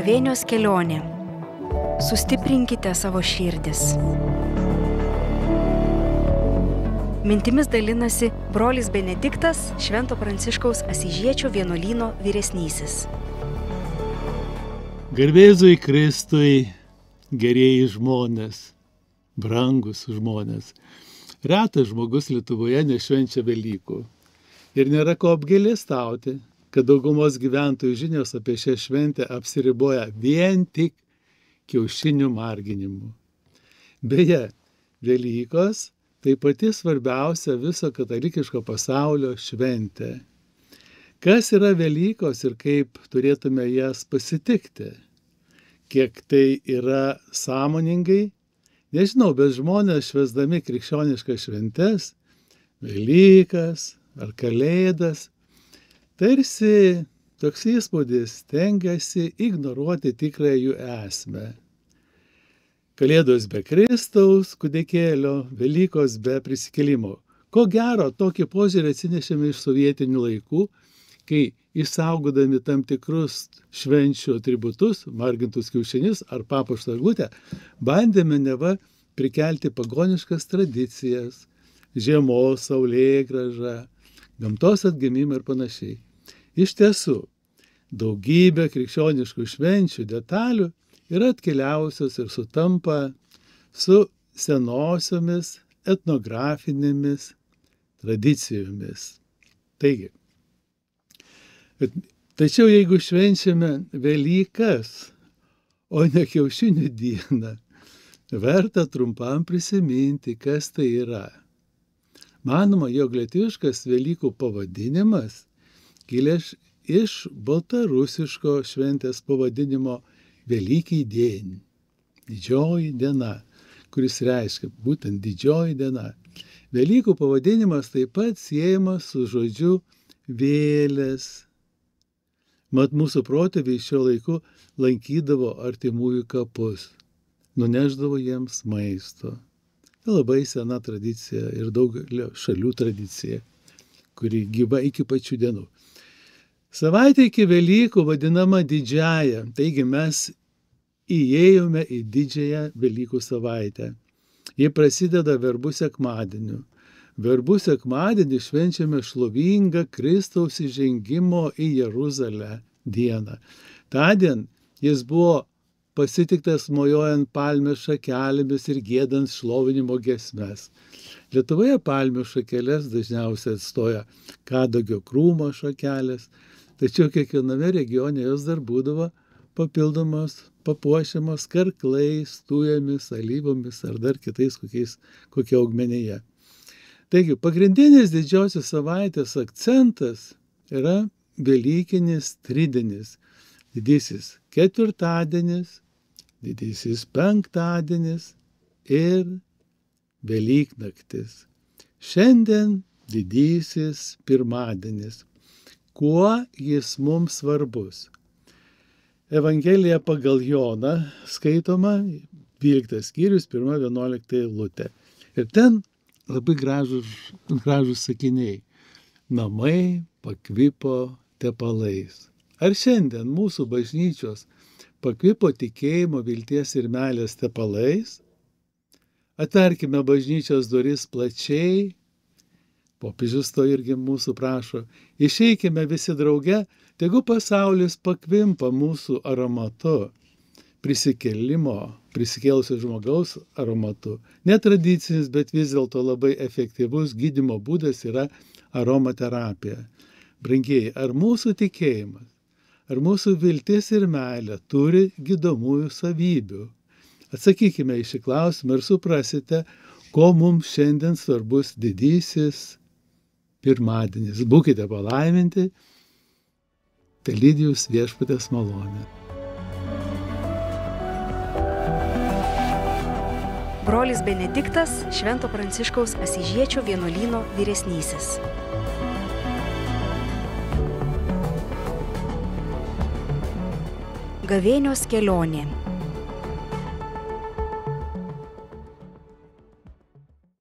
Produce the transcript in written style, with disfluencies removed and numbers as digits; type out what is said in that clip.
Gavėnios kelionė. Sustiprinkite savo širdis. Mintimis dalinasi brolis Benediktas, Švento Pranciškaus Asyžiečio vienuolyno vyresnysis. Garbėzui Kristui, gerieji žmonės, brangus žmonės. Retas žmogus Lietuvoje nešvenčia Velykų. Ir nėra ko apgailestauti, kad daugumos gyventojų žinios apie šią šventę apsiriboja vien tik kiaušinių marginimu. Beje, Velykos tai pati svarbiausia viso katalikiško pasaulio šventė. Kas yra Velykos ir kaip turėtume jas pasitikti? Kiek tai yra sąmoningai? Nežinau, bet žmonės švęsdami krikščioniškas šventes, Velykas ar Kalėdas, tarsi toks įspūdis stengiasi ignoruoti tikrąją jų esmę. Kalėdos be Kristaus kūdikėlio, Velykos be prisikėlimo. Ko gero, tokį požiūrį atsinešėme iš sovietinių laikų, kai išsaugodami tam tikrus švenčių atributus, margintus kiaušinius ar papuoštą eglutę, bandėme neva prikelti pagoniškas tradicijas, žiemos saulėgrąžą, gamtos atgimimą ir panašiai. Iš tiesų, daugybė krikščioniškų švenčių detalių yra atkeliausios ir sutampa su senosiomis etnografinėmis tradicijomis. Tačiau jeigu švenčiame Velykas, o ne kiaušinių dieną, verta trumpam prisiminti, kas tai yra. Manoma, jog lietuviškas Velykų pavadinimas kilęs iš baltarusiško šventės pavadinimo Velykiai dien, didžioji diena, kuris reiškia būtent didžioji diena. Velykų pavadinimas taip pat siejamas su žodžiu vėlės. Mat mūsų protėviai šiuo laiku lankydavo artimųjų kapus, nuneždavo jiems maisto. Tai labai sena tradicija ir daugelio šalių tradicija, kuri gyva iki pačių dienų. Savaitė iki Velykų vadinama didžiąja, taigi mes įėjome į didžiąją Velykų savaitę. Ji prasideda verbų sekmadieniu. Verbų sekmadienį švenčiame šlovingą Kristaus įžengimo į Jeruzalę dieną. Tądien jis buvo pasitiktas mojuojant palmės šakelėmis ir giedant šlovinimo giesmes. Lietuvoje palmių šakeles dažniausiai atstoja kadagio krūmo šakelės, tačiau kiekviename regione jos dar būdavo papildomos, papuošiamos karklais, tujomis, alyvomis ar dar kitais kokia augmenija. Taigi, pagrindinis didžiosios savaitės akcentas yra Velykinis tridienis. Didysis ketvirtadienis, didysis penktadienis ir Velyknaktis. Šiandien didysis pirmadienis. Kuo jis mums svarbus? Evangelija pagal Joną skaitoma 12 skyrius, 1-11 eilutė. Ir ten labai gražūs sakiniai. Namai pakvipo tepalais. Ar šiandien mūsų bažnyčios pakvipo tikėjimo, vilties ir meilės tepalais? Atverkime bažnyčios duris plačiai. Popiežius to irgi mūsų prašo. Išeikime visi drauge, tegu pasaulis pakvimpa mūsų aromatu, prisikėlusio žmogaus aromatu. Netradicinis, bet vis dėlto labai efektyvus gydymo būdas yra aromaterapija. Brangieji, ar mūsų tikėjimas, ar mūsų viltis ir meilė turi gydomųjų savybių? Atsakykime į šį klausimą ir suprasite, ko mums šiandien svarbus didysis pirmadienis. Būkite palaiminti, telydį jus viešpaties malonė. Brolis Benediktas, Švento Pranciškaus Asyžiečio vienuolyno vyresnysis. Gavėnios kelionė.